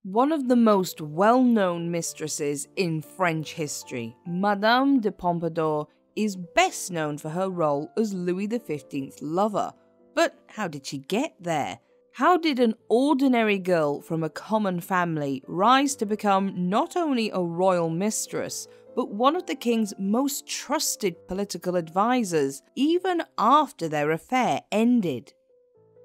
One of the most well-known mistresses in French history, Madame de Pompadour, is best known for her role as Louis XV's lover. But how did she get there? How did an ordinary girl from a common family rise to become not only a royal mistress, but one of the king's most trusted political advisors, even after their affair ended?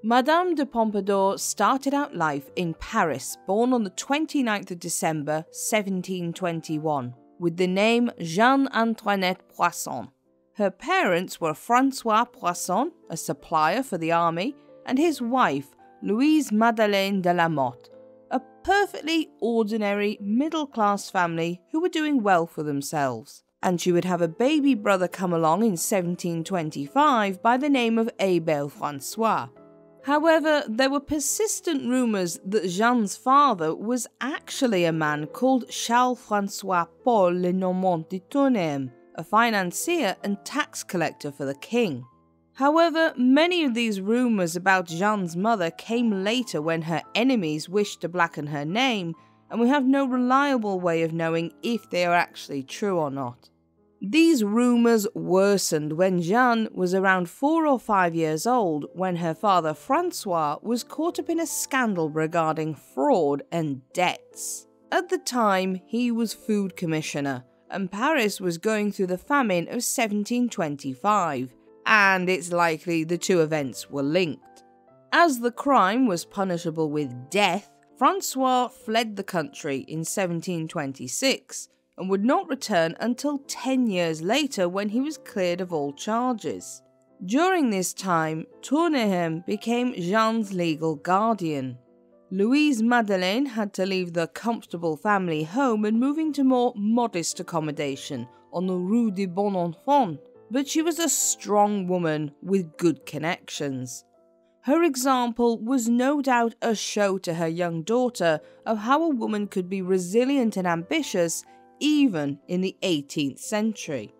Madame de Pompadour started out life in Paris, born on the 29th of December 1721, with the name Jeanne-Antoinette Poisson. Her parents were François Poisson, a supplier for the army, and his wife, Louise Madeleine de la Motte, a perfectly ordinary middle-class family who were doing well for themselves. And she would have a baby brother come along in 1725 by the name of Abel François. However, there were persistent rumours that Jeanne's father was actually a man called Charles-François Paul Lenormand de Tourneham, a financier and tax collector for the king. However, many of these rumours about Jeanne's mother came later when her enemies wished to blacken her name, and we have no reliable way of knowing if they are actually true or not. These rumours worsened when Jeanne was around 4 or 5 years old when her father Francois was caught up in a scandal regarding fraud and debts. At the time, he was food commissioner, and Paris was going through the famine of 1725, and it's likely the two events were linked. As the crime was punishable with death, Francois fled the country in 1726, and would not return until 10 years later when he was cleared of all charges. During this time, Tourneham became Jeanne's legal guardian. Louise Madeleine had to leave the comfortable family home and move into more modest accommodation on the Rue du Bon Enfant, but she was a strong woman with good connections. Her example was no doubt a show to her young daughter of how a woman could be resilient and ambitious even in the 18th century.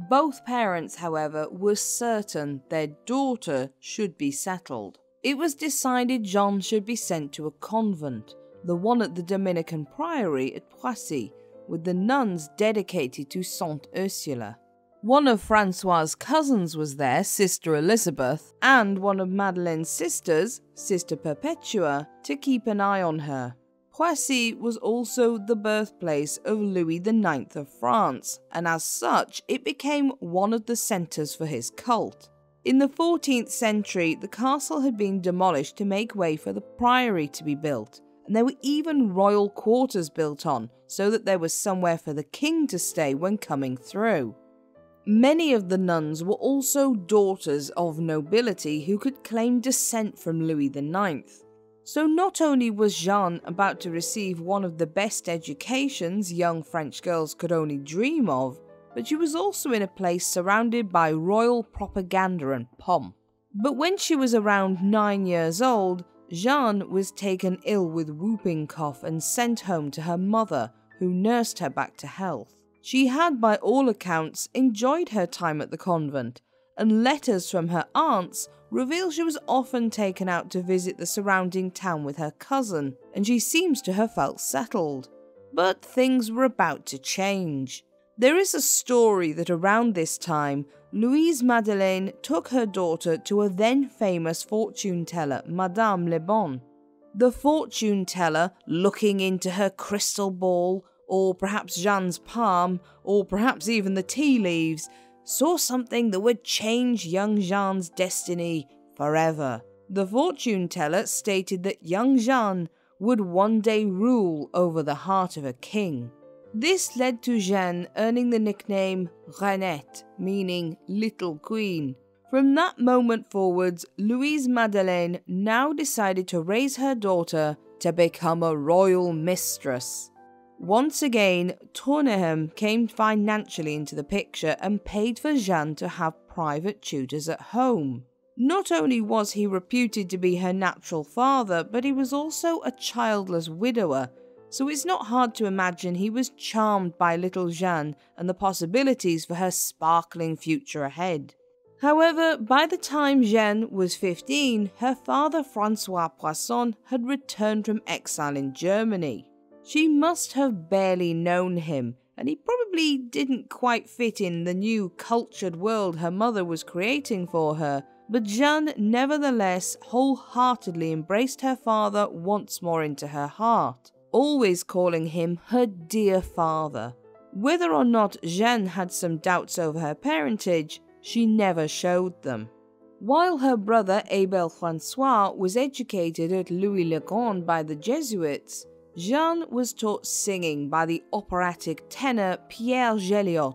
Both parents, however, were certain their daughter should be settled. It was decided Jeanne should be sent to a convent, the one at the Dominican Priory at Poissy, with the nuns dedicated to Saint Ursula. One of Francois's cousins was there, Sister Elizabeth, and one of Madeleine's sisters, Sister Perpetua, to keep an eye on her. Poissy was also the birthplace of Louis IX of France, and as such, it became one of the centres for his cult. In the 14th century, the castle had been demolished to make way for the priory to be built, and there were even royal quarters built on, so that there was somewhere for the king to stay when coming through. Many of the nuns were also daughters of nobility who could claim descent from Louis IX. So not only was Jeanne about to receive one of the best educations young French girls could only dream of, but she was also in a place surrounded by royal propaganda and pomp. But when she was around 9 years old, Jeanne was taken ill with whooping cough and sent home to her mother, who nursed her back to health. She had, by all accounts, enjoyed her time at the convent, and letters from her aunts reveal she was often taken out to visit the surrounding town with her cousin, and she seems to have felt settled. But things were about to change. There is a story that around this time, Louise Madeleine took her daughter to a then famous fortune teller, Madame Le Bon. The fortune teller, looking into her crystal ball, or perhaps Jeanne's palm, or perhaps even the tea leaves, saw something that would change young Jeanne's destiny forever. The fortune teller stated that young Jeanne would one day rule over the heart of a king. This led to Jeanne earning the nickname Ornate, meaning Little Queen. From that moment forwards, Louise Madeleine now decided to raise her daughter to become a royal mistress. Once again, Tourneham came financially into the picture and paid for Jeanne to have private tutors at home. Not only was he reputed to be her natural father, but he was also a childless widower, so it's not hard to imagine he was charmed by little Jeanne and the possibilities for her sparkling future ahead. However, by the time Jeanne was 15, her father François Poisson had returned from exile in Germany. She must have barely known him, and he probably didn't quite fit in the new cultured world her mother was creating for her, but Jeanne nevertheless wholeheartedly embraced her father once more into her heart, always calling him her dear father. Whether or not Jeanne had some doubts over her parentage, she never showed them. While her brother Abel François was educated at Louis le Grand by the Jesuits, Jeanne was taught singing by the operatic tenor Pierre Géliot.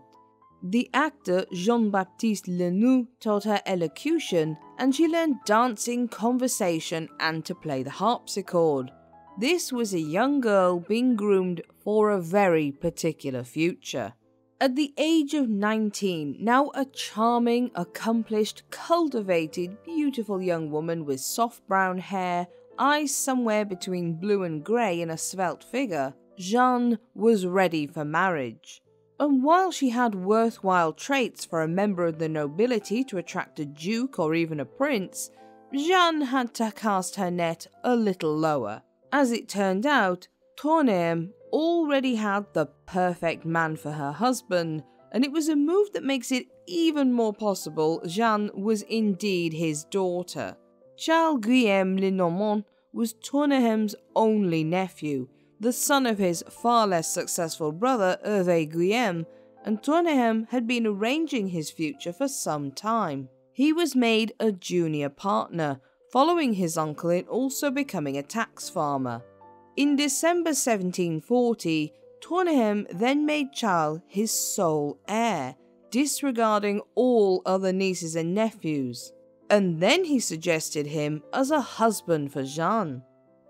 The actor Jean-Baptiste Lenoux taught her elocution, and she learned dancing, conversation, and to play the harpsichord. This was a young girl being groomed for a very particular future. At the age of 19, now a charming, accomplished, cultivated, beautiful young woman with soft brown hair, eyes somewhere between blue and grey, and a svelte figure, Jeanne was ready for marriage. And while she had worthwhile traits for a member of the nobility to attract a duke or even a prince, Jeanne had to cast her net a little lower. As it turned out, Tournehem already had the perfect man for her husband, and it was a move that makes it even more possible Jeanne was indeed his daughter. Charles Guillaume Lenormand was Tournehem's only nephew, the son of his far less successful brother Hervé Guillaume, and Tournehem had been arranging his future for some time. He was made a junior partner, following his uncle in also becoming a tax farmer. In December 1740, Tournehem then made Charles his sole heir, disregarding all other nieces and nephews, and then he suggested him as a husband for Jeanne.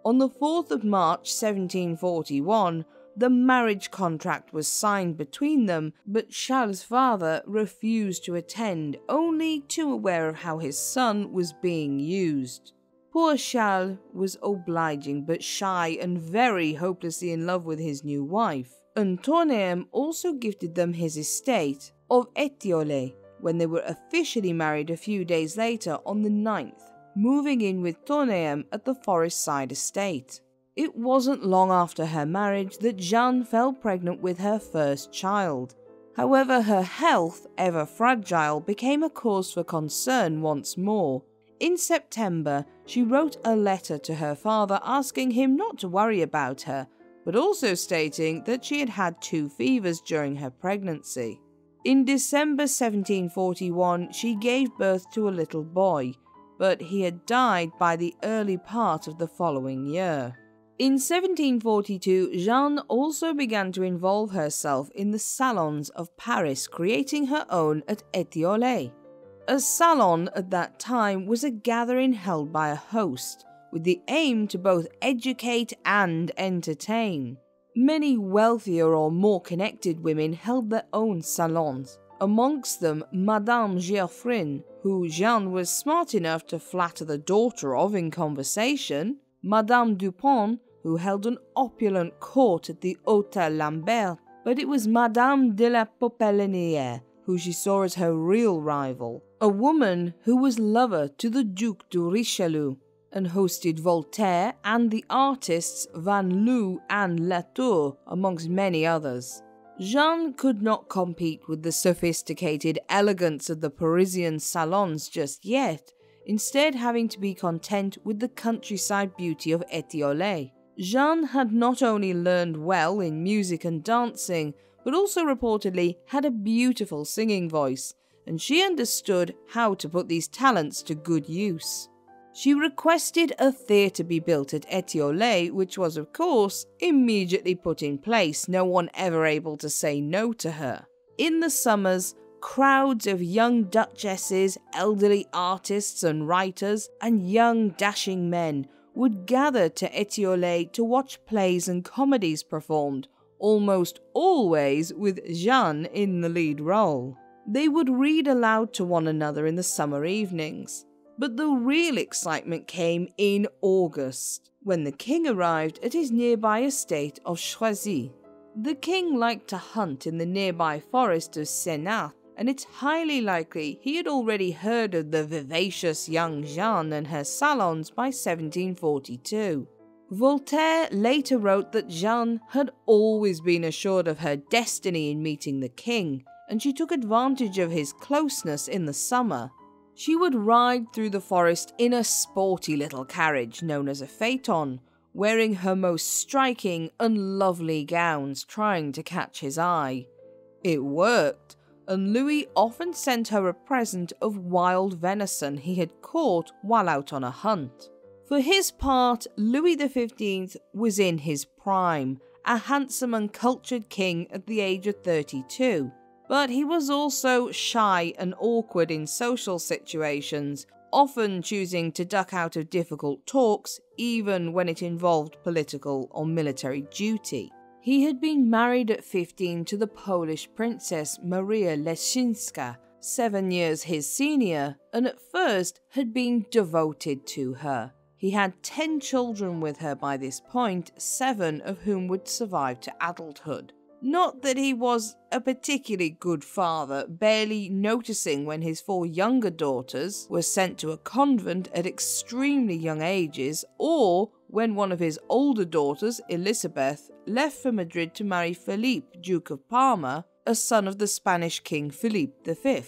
On the 4th of March 1741, the marriage contract was signed between them, but Charles' father refused to attend, only too aware of how his son was being used. Poor Charles was obliging but shy and very hopelessly in love with his new wife, and Tournehem also gifted them his estate of Étiolles when they were officially married a few days later on the 9th, moving in with Tournehem at the Forest Side estate. It wasn't long after her marriage that Jeanne fell pregnant with her first child. However, her health, ever fragile, became a cause for concern once more. In September, she wrote a letter to her father asking him not to worry about her, but also stating that she had had 2 fevers during her pregnancy. In December 1741, she gave birth to a little boy, but he had died by the early part of the following year. In 1742, Jeanne also began to involve herself in the salons of Paris, creating her own at Étiolles. A salon at that time was a gathering held by a host, with the aim to both educate and entertain. Many wealthier or more connected women held their own salons, amongst them Madame Geoffrin, who Jeanne was smart enough to flatter the daughter of in conversation, Madame Dupont, who held an opulent court at the Hôtel Lambert, but it was Madame de la Popelinière who she saw as her real rival, a woman who was lover to the Duc de Richelieu, and hosted Voltaire and the artists Van Loo and Latour, amongst many others. Jeanne could not compete with the sophisticated elegance of the Parisian salons just yet, instead having to be content with the countryside beauty of Étiolles. Jeanne had not only learned well in music and dancing, but also reportedly had a beautiful singing voice, and she understood how to put these talents to good use. She requested a theatre be built at Étiolles, which was, of course, immediately put in place, no one ever able to say no to her. In the summers, crowds of young duchesses, elderly artists and writers, and young dashing men would gather to Étiolles to watch plays and comedies performed, almost always with Jeanne in the lead role. They would read aloud to one another in the summer evenings. But the real excitement came in August, when the king arrived at his nearby estate of Choisy. The king liked to hunt in the nearby forest of Sénart, and it's highly likely he had already heard of the vivacious young Jeanne and her salons by 1742. Voltaire later wrote that Jeanne had always been assured of her destiny in meeting the king, and she took advantage of his closeness in the summer. She would ride through the forest in a sporty little carriage known as a phaeton, wearing her most striking and lovely gowns, trying to catch his eye. It worked, and Louis often sent her a present of wild venison he had caught while out on a hunt. For his part, Louis XV was in his prime, a handsome and cultured king at the age of 32. But he was also shy and awkward in social situations, often choosing to duck out of difficult talks even when it involved political or military duty. He had been married at 15 to the Polish princess Maria Leszczyńska, 7 years his senior, and at first had been devoted to her. He had 10 children with her by this point, 7 of whom would survive to adulthood. Not that he was a particularly good father, barely noticing when his 4 younger daughters were sent to a convent at extremely young ages, or when one of his older daughters, Elizabeth, left for Madrid to marry Philippe, Duke of Parma, a son of the Spanish King Philippe V.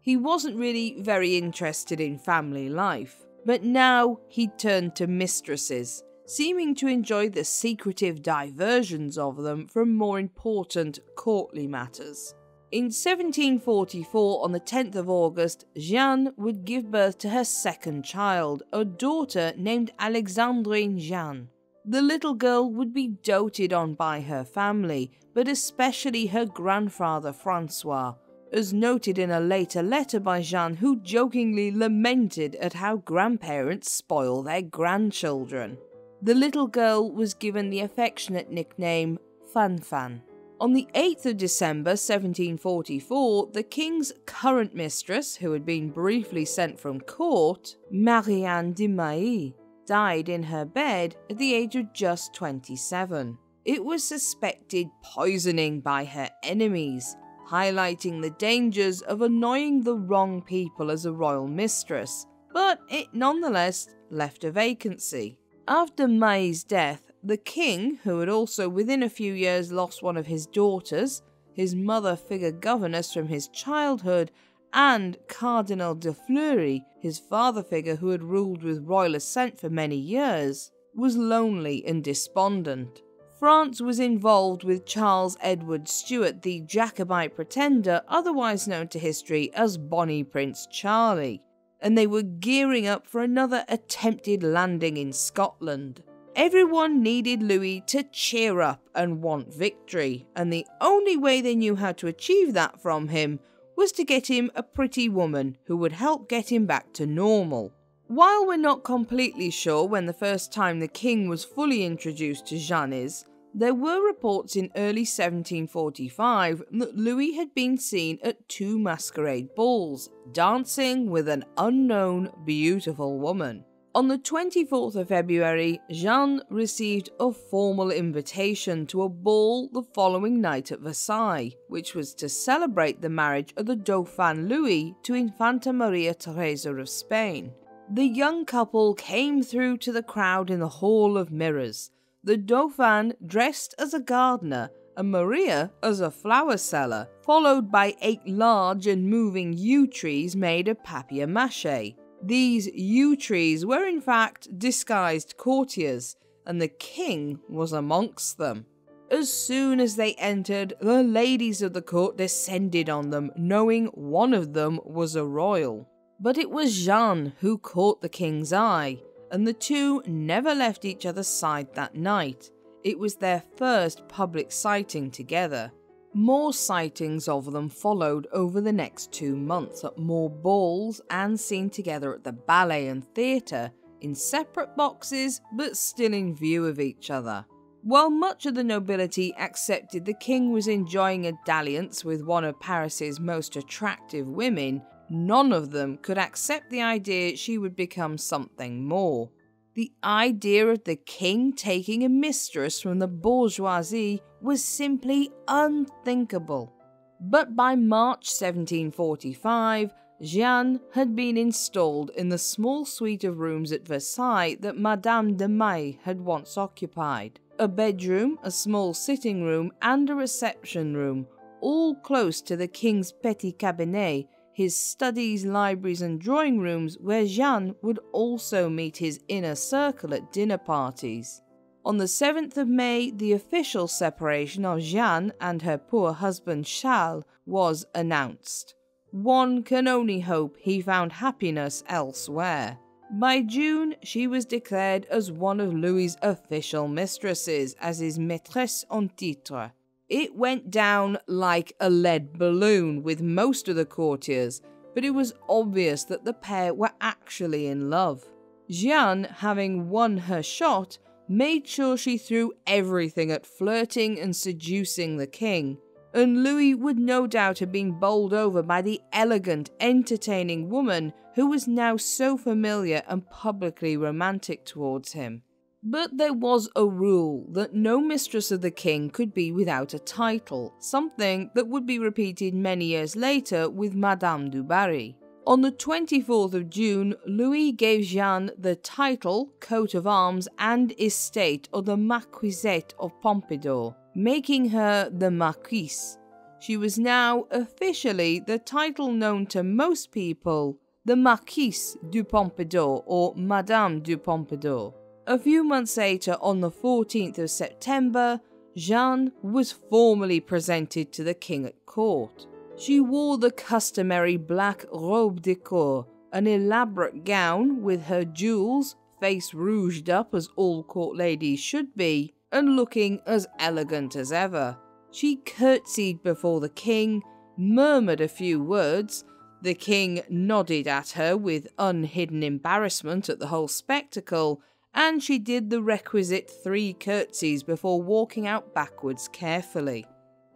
He wasn't really very interested in family life. But now he turned to mistresses, seeming to enjoy the secretive diversions of them from more important courtly matters. In 1744, on the 10th of August, Jeanne would give birth to her second child, a daughter named Alexandrine Jeanne. The little girl would be doted on by her family, but especially her grandfather Francois, as noted in a later letter by Jeanne, who jokingly lamented at how grandparents spoil their grandchildren. The little girl was given the affectionate nickname Fan-Fan. On the 8th of December 1744, the king's current mistress, who had been briefly sent from court, Marianne de Mailly, died in her bed at the age of just 27. It was suspected poisoning by her enemies, highlighting the dangers of annoying the wrong people as a royal mistress, but it nonetheless left a vacancy. After Mailly's death, the king, who had also within a few years lost one of his daughters, his mother figure governess from his childhood, and Cardinal de Fleury, his father figure who had ruled with royal assent for many years, was lonely and despondent. France was involved with Charles Edward Stuart, the Jacobite pretender, otherwise known to history as Bonnie Prince Charlie, and they were gearing up for another attempted landing in Scotland. Everyone needed Louis to cheer up and want victory, and the only way they knew how to achieve that from him was to get him a pretty woman who would help get him back to normal. While we're not completely sure when the first time the king was fully introduced to Jeanne is, there were reports in early 1745 that Louis had been seen at 2 masquerade balls, dancing with an unknown beautiful woman. On the 24th of February, Jeanne received a formal invitation to a ball the following night at Versailles, which was to celebrate the marriage of the Dauphin Louis to Infanta Maria Theresa of Spain. The young couple came through to the crowd in the Hall of Mirrors, the Dauphin dressed as a gardener and Maria as a flower seller, followed by 8 large and moving yew trees made of papier-mâché. These yew trees were in fact disguised courtiers, and the king was amongst them. As soon as they entered, the ladies of the court descended on them, knowing one of them was a royal. But it was Jeanne who caught the king's eye, and the two never left each other's side that night. It was their first public sighting together. More sightings of them followed over the next 2 months at more balls and seen together at the ballet and theatre, in separate boxes but still in view of each other. While much of the nobility accepted the king was enjoying a dalliance with one of Paris's most attractive women, none of them could accept the idea she would become something more. The idea of the king taking a mistress from the bourgeoisie was simply unthinkable. But by March 1745, Jeanne had been installed in the small suite of rooms at Versailles that Madame de Maille had once occupied. A bedroom, a small sitting room, and a reception room, all close to the king's petit cabinet, his studies, libraries, and drawing rooms, where Jeanne would also meet his inner circle at dinner parties. On the 7th of May, the official separation of Jeanne and her poor husband Charles was announced. One can only hope he found happiness elsewhere. By June, she was declared as one of Louis's official mistresses, as his maîtresse en titre. It went down like a lead balloon with most of the courtiers, but it was obvious that the pair were actually in love. Jeanne, having won her shot, made sure she threw everything at flirting and seducing the king, and Louis would no doubt have been bowled over by the elegant, entertaining woman who was now so familiar and publicly romantic towards him. But there was a rule that no mistress of the king could be without a title, something that would be repeated many years later with Madame du Barry. On the 24th of June, Louis gave Jeanne the title, coat of arms, and estate of the Marquisate of Pompadour, making her the Marquise. She was now officially the title known to most people, the Marquise du Pompadour or Madame du Pompadour. A few months later, on the 14th of September, Jeanne was formally presented to the king at court. She wore the customary black robe de cour, an elaborate gown with her jewels, face rouged up as all court ladies should be, and looking as elegant as ever. She curtsied before the king, murmured a few words. The king nodded at her with unhidden embarrassment at the whole spectacle, and she did the requisite 3 curtsies before walking out backwards carefully.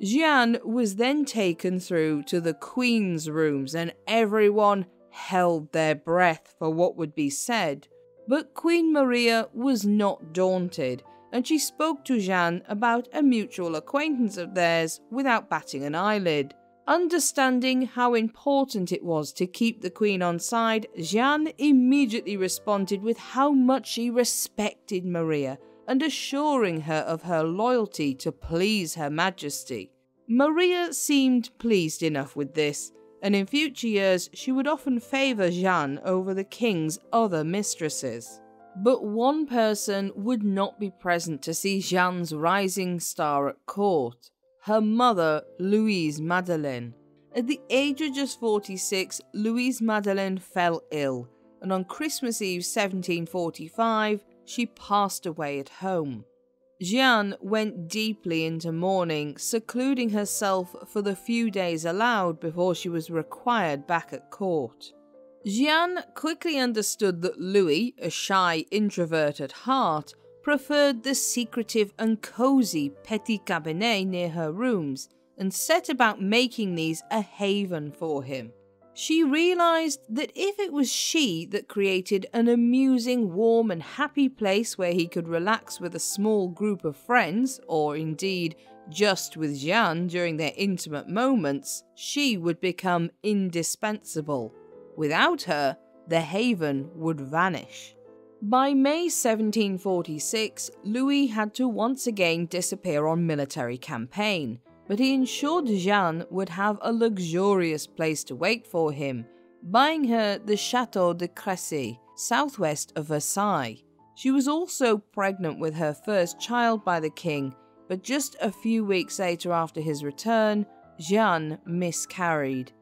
Jeanne was then taken through to the Queen's rooms, and everyone held their breath for what would be said. But Queen Maria was not daunted, and she spoke to Jeanne about a mutual acquaintance of theirs without batting an eyelid. Understanding how important it was to keep the Queen on side, Jeanne immediately responded with how much she respected Maria and assuring her of her loyalty to please Her Majesty. Maria seemed pleased enough with this, and in future years she would often favour Jeanne over the king's other mistresses. But one person would not be present to see Jeanne's rising star at court: her mother, Louise Madeleine. At the age of just 46, Louise Madeleine fell ill, and on Christmas Eve 1745, she passed away at home. Jeanne went deeply into mourning, secluding herself for the few days allowed before she was required back at court. Jeanne quickly understood that Louis, a shy introvert at heart, preferred the secretive and cosy petit cabinet near her rooms, and set about making these a haven for him. She realised that if it was she that created an amusing, warm and happy place where he could relax with a small group of friends, or indeed just with Jeanne during their intimate moments, she would become indispensable. Without her, the haven would vanish. By May 1746, Louis had to once again disappear on military campaign, but he ensured Jeanne would have a luxurious place to wait for him, buying her the Château de Crécy, southwest of Versailles. She was also pregnant with her first child by the king, but just a few weeks later after his return, Jeanne miscarried.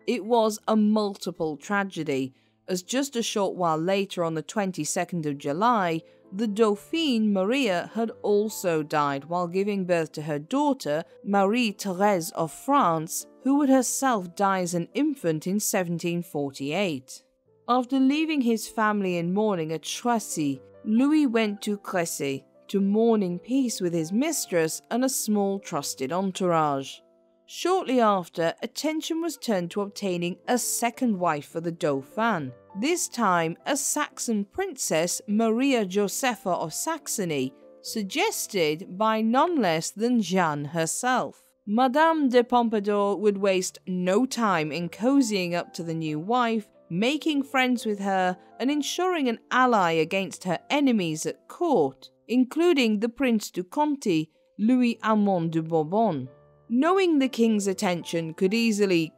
It was a multiple tragedy, as just a short while later, on the 22nd of July, the Dauphine Maria had also died while giving birth to her daughter, Marie-Thérèse of France, who would herself die as an infant in 1748. After leaving his family in mourning at Choisy, Louis went to Crécy to mourn in peace with his mistress and a small trusted entourage. Shortly after, attention was turned to obtaining a second wife for the Dauphin, this time a Saxon princess, Maria Josepha of Saxony, suggested by none less than Jeanne herself. Madame de Pompadour would waste no time in cozying up to the new wife, making friends with her, and ensuring an ally against her enemies at court, including the Prince du Conti, Louis Armand de Bourbon. Knowing the king's attention could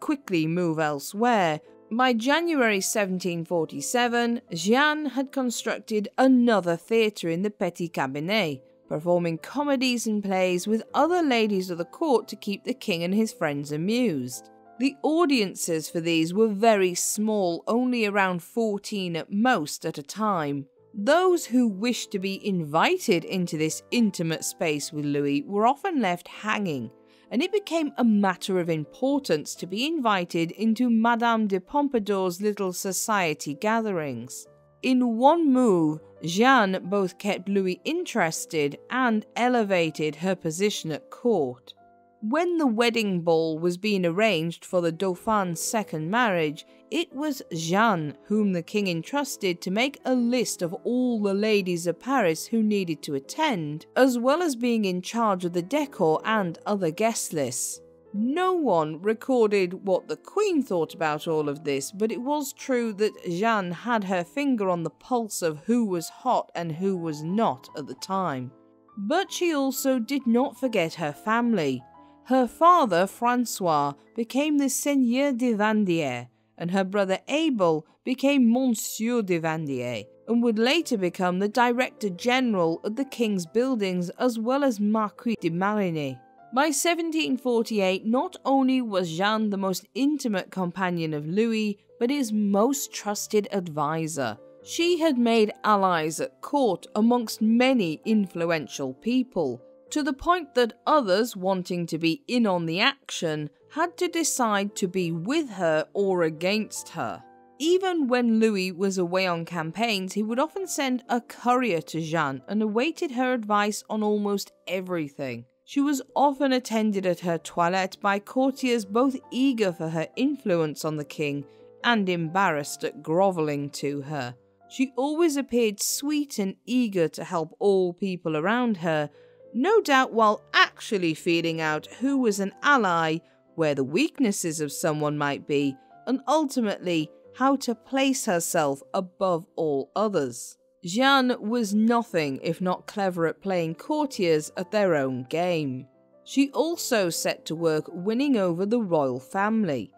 quickly move elsewhere, by January 1747, Jeanne had constructed another theatre in the Petit Cabinet, performing comedies and plays with other ladies of the court to keep the king and his friends amused. The audiences for these were very small, only around 14 at most at a time. Those who wished to be invited into this intimate space with Louis were often left hanging, and it became a matter of importance to be invited into Madame de Pompadour's little society gatherings. In one move, Jeanne both kept Louis interested and elevated her position at court. When the wedding ball was being arranged for the Dauphin's second marriage, it was Jeanne whom the king entrusted to make a list of all the ladies of Paris who needed to attend, as well as being in charge of the decor and other guest lists. No one recorded what the Queen thought about all of this, but it was true that Jeanne had her finger on the pulse of who was hot and who was not at the time. But she also did not forget her family. Her father, Francois, became the Seigneur de Vandières, and her brother Abel became Monsieur de Vandières, and would later become the Director General of the King's buildings as well as Marquis de Marigny. By 1748, not only was Jeanne the most intimate companion of Louis, but his most trusted advisor. She had made allies at court amongst many influential people, to the point that others wanting to be in on the action had to decide to be with her or against her. Even when Louis was away on campaigns, he would often send a courier to Jeanne and awaited her advice on almost everything. She was often attended at her toilette by courtiers both eager for her influence on the king and embarrassed at grovelling to her. She always appeared sweet and eager to help all people around her, no doubt while actually feeling out who was an ally, where the weaknesses of someone might be, and ultimately how to place herself above all others. Jeanne was nothing if not clever at playing courtiers at their own game. She also set to work winning over the royal family.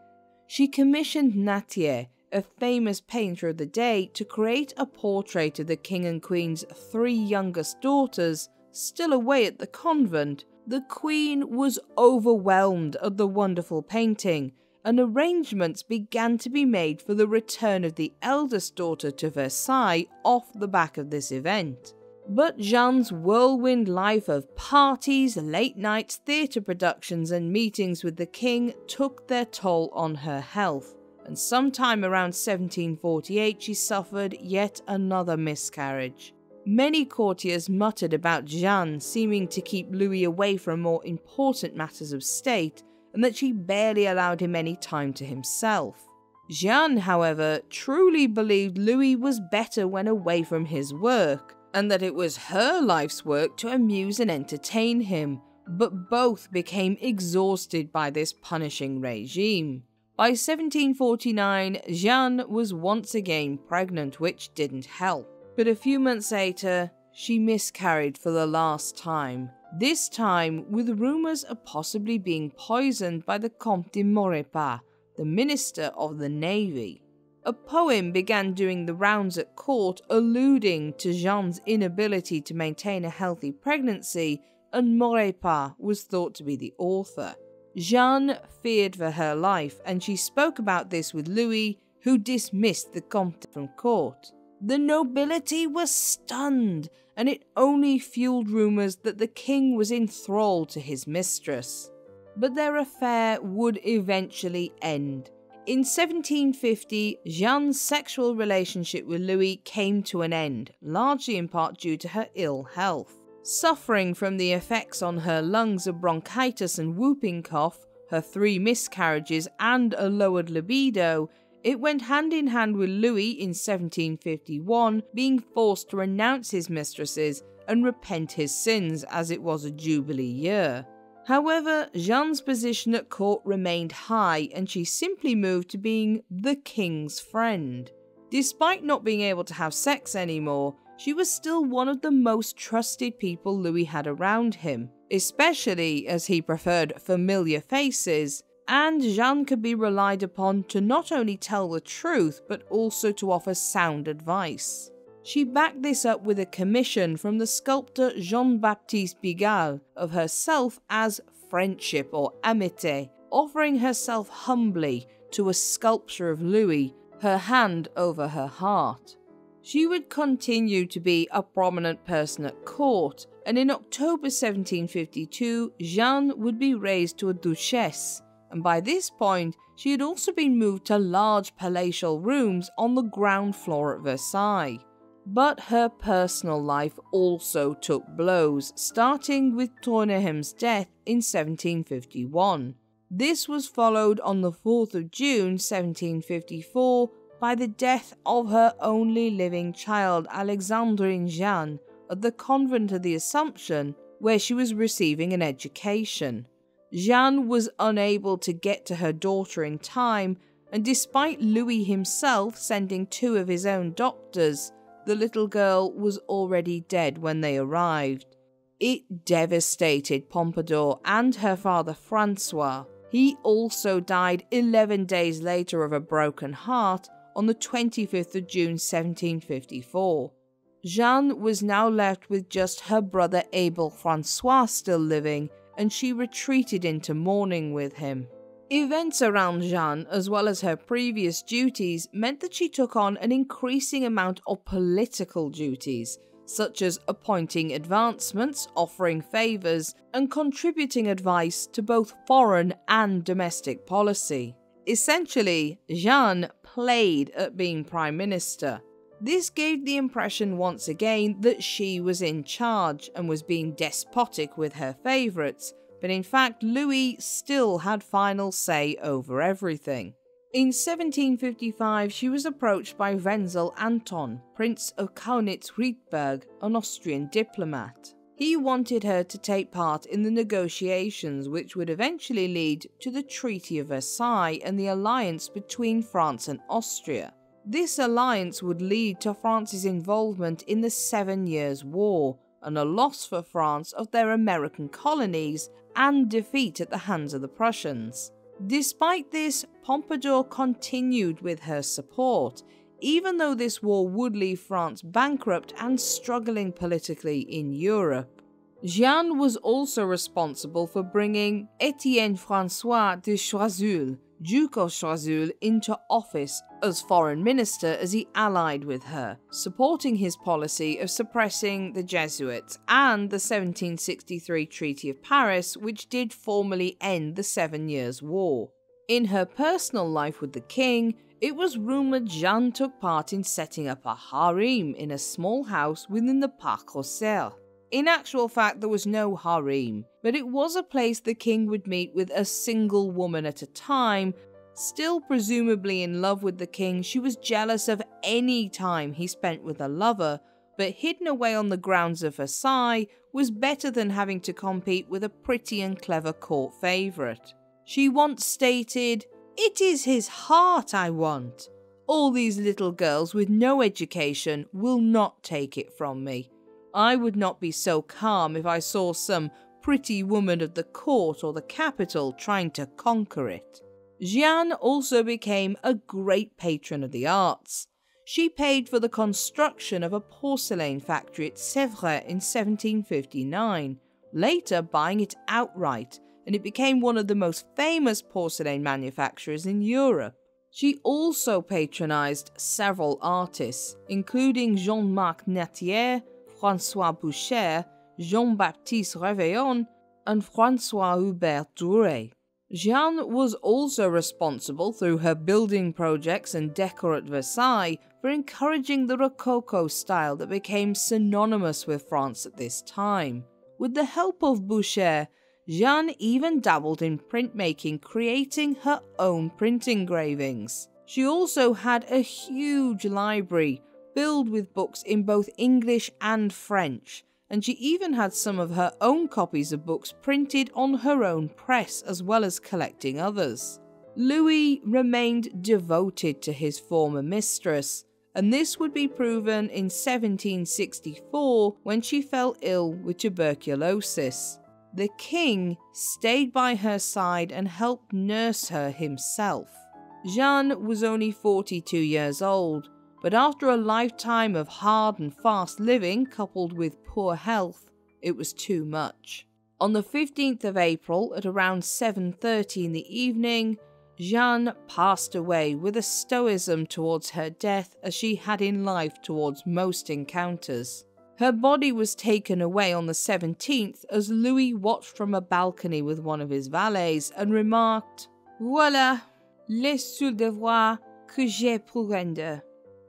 She commissioned Nattier, a famous painter of the day, to create a portrait of the king and queen's 3 youngest daughters, still away at the convent. The queen was overwhelmed at the wonderful painting, and arrangements began to be made for the return of the eldest daughter to Versailles off the back of this event. But Jeanne's whirlwind life of parties, late nights, theatre productions and meetings with the king took their toll on her health, and sometime around 1748 she suffered yet another miscarriage. Many courtiers muttered about Jeanne seeming to keep Louis away from more important matters of state, and that she barely allowed him any time to himself. Jeanne, however, truly believed Louis was better when away from his work, and that it was her life's work to amuse and entertain him, but both became exhausted by this punishing regime. By 1749, Jeanne was once again pregnant, which didn't help. But a few months later, she miscarried for the last time, this time with rumours of possibly being poisoned by the Comte de Maurepas, the Minister of the Navy. A poem began doing the rounds at court alluding to Jeanne's inability to maintain a healthy pregnancy, and Maurepas was thought to be the author. Jeanne feared for her life, and she spoke about this with Louis, who dismissed the Comte from court. The nobility was stunned, and it only fueled rumours that the king was enthralled to his mistress. But their affair would eventually end. In 1750, Jeanne's sexual relationship with Louis came to an end, largely in part due to her ill health. Suffering from the effects on her lungs of bronchitis and whooping cough, her 3 miscarriages and a lowered libido, it went hand in hand with Louis in 1751 being forced to renounce his mistresses and repent his sins, as it was a jubilee year. However, Jeanne's position at court remained high and she simply moved to being the king's friend. Despite not being able to have sex anymore, she was still one of the most trusted people Louis had around him, especially as he preferred familiar faces, and Jeanne could be relied upon to not only tell the truth but also to offer sound advice. She backed this up with a commission from the sculptor Jean-Baptiste Pigalle of herself as friendship or amitié, offering herself humbly to a sculpture of Louis, her hand over her heart. She would continue to be a prominent person at court, and in October 1752, Jeanne would be raised to a duchess, and by this point, she had also been moved to large palatial rooms on the ground floor at Versailles. But her personal life also took blows, starting with Tournehem's death in 1751. This was followed on the 4th of June 1754 by the death of her only living child, Alexandrine Jeanne, at the convent of the Assumption, where she was receiving an education. Jeanne was unable to get to her daughter in time, and despite Louis himself sending 2 of his own doctors, the little girl was already dead when they arrived. It devastated Pompadour and her father Francois. He also died 11 days later of a broken heart on the 25th of June 1754. Jeanne was now left with just her brother Abel Francois still living, and she retreated into mourning with him. Events around Jeanne, as well as her previous duties, meant that she took on an increasing amount of political duties, such as appointing advancements, offering favours, and contributing advice to both foreign and domestic policy. Essentially, Jeanne played at being Prime Minister. This gave the impression once again that she was in charge and was being despotic with her favourites, but in fact Louis still had final say over everything. In 1755 she was approached by Wenzel Anton, Prince of Kaunitz-Riedberg, an Austrian diplomat. He wanted her to take part in the negotiations which would eventually lead to the Treaty of Versailles and the alliance between France and Austria. This alliance would lead to France's involvement in the 7 Years' War, and a loss for France of their American colonies and defeat at the hands of the Prussians. Despite this, Pompadour continued with her support, even though this war would leave France bankrupt and struggling politically in Europe. Jeanne was also responsible for bringing Étienne François de Choiseul, Duke of Choiseul, into office as foreign minister as he allied with her, supporting his policy of suppressing the Jesuits and the 1763 Treaty of Paris, which did formally end the 7 Years' War. In her personal life with the king, it was rumoured Jeanne took part in setting up a harem in a small house within the Parc aux Cerfs. In actual fact, there was no harem, but it was a place the king would meet with a single woman at a time. Still presumably in love with the king, she was jealous of any time he spent with a lover, but hidden away on the grounds of Versailles was better than having to compete with a pretty and clever court favourite. She once stated, "It is his heart I want. All these little girls with no education will not take it from me. I would not be so calm if I saw some pretty woman of the court or the capital trying to conquer it." Jeanne also became a great patron of the arts. She paid for the construction of a porcelain factory at Sèvres in 1759, later buying it outright, and it became one of the most famous porcelain manufacturers in Europe. She also patronised several artists, including Jean-Marc Natier, François Boucher, Jean-Baptiste Réveillon, and François-Hubert Duret. Jeanne was also responsible, through her building projects and decor at Versailles, for encouraging the Rococo style that became synonymous with France at this time. With the help of Boucher, Jeanne even dabbled in printmaking, creating her own print engravings. She also had a huge library filled with books in both English and French, and she even had some of her own copies of books printed on her own press, as well as collecting others. Louis remained devoted to his former mistress, and this would be proven in 1764 when she fell ill with tuberculosis. The king stayed by her side and helped nurse her himself. Jeanne was only 42 years old, but after a lifetime of hard and fast living coupled with poor health, it was too much. On the 15th of April at around 7:30 in the evening, Jeanne passed away with a stoicism towards her death as she had in life towards most encounters. Her body was taken away on the 17th as Louis watched from a balcony with one of his valets and remarked, "Voilà les seuls devoirs que j'ai pour rendre,"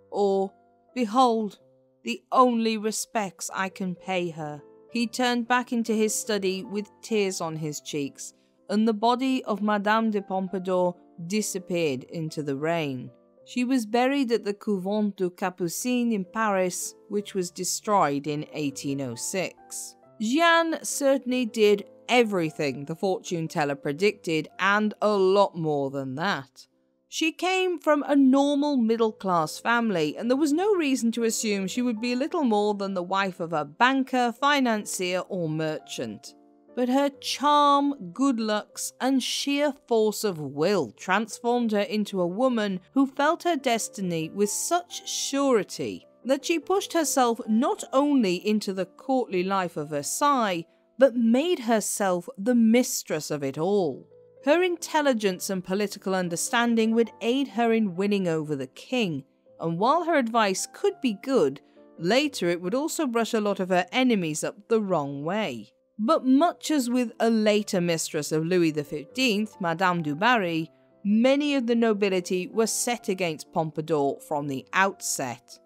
or, "Behold, the only respects I can pay her." He turned back into his study with tears on his cheeks, and the body of Madame de Pompadour disappeared into the rain. She was buried at the Couvent du Capucines in Paris, which was destroyed in 1806. Jeanne certainly did everything the fortune teller predicted, and a lot more than that. She came from a normal middle-class family, and there was no reason to assume she would be little more than the wife of a banker, financier, or merchant. But her charm, good looks, and sheer force of will transformed her into a woman who felt her destiny with such surety that she pushed herself not only into the courtly life of Versailles, but made herself the mistress of it all. Her intelligence and political understanding would aid her in winning over the king, and while her advice could be good, later it would also brush a lot of her enemies up the wrong way. But much as with a later mistress of Louis XV, Madame du Barry, many of the nobility were set against Pompadour from the outset.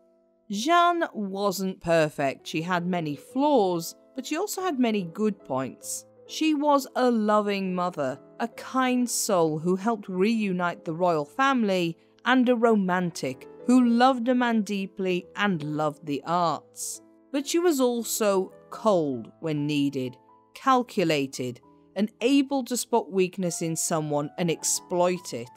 Jeanne wasn't perfect, she had many flaws, but she also had many good points. She was a loving mother, a kind soul who helped reunite the royal family, and a romantic who loved a man deeply and loved the arts. But she was also cold when needed, calculated, and able to spot weakness in someone and exploit it.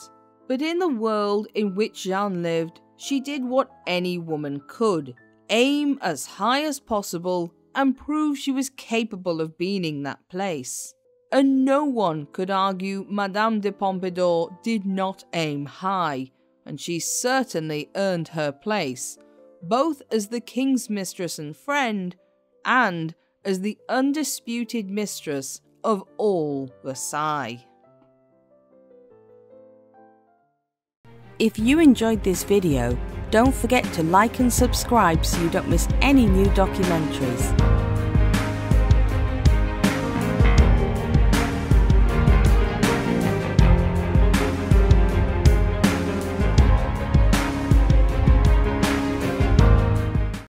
But in the world in which Jeanne lived, she did what any woman could: aim as high as possible and prove she was capable of being in that place. And no one could argue Madame de Pompadour did not aim high, and she certainly earned her place, both as the king's mistress and friend, and as the undisputed mistress of all Versailles. If you enjoyed this video, don't forget to like and subscribe so you don't miss any new documentaries.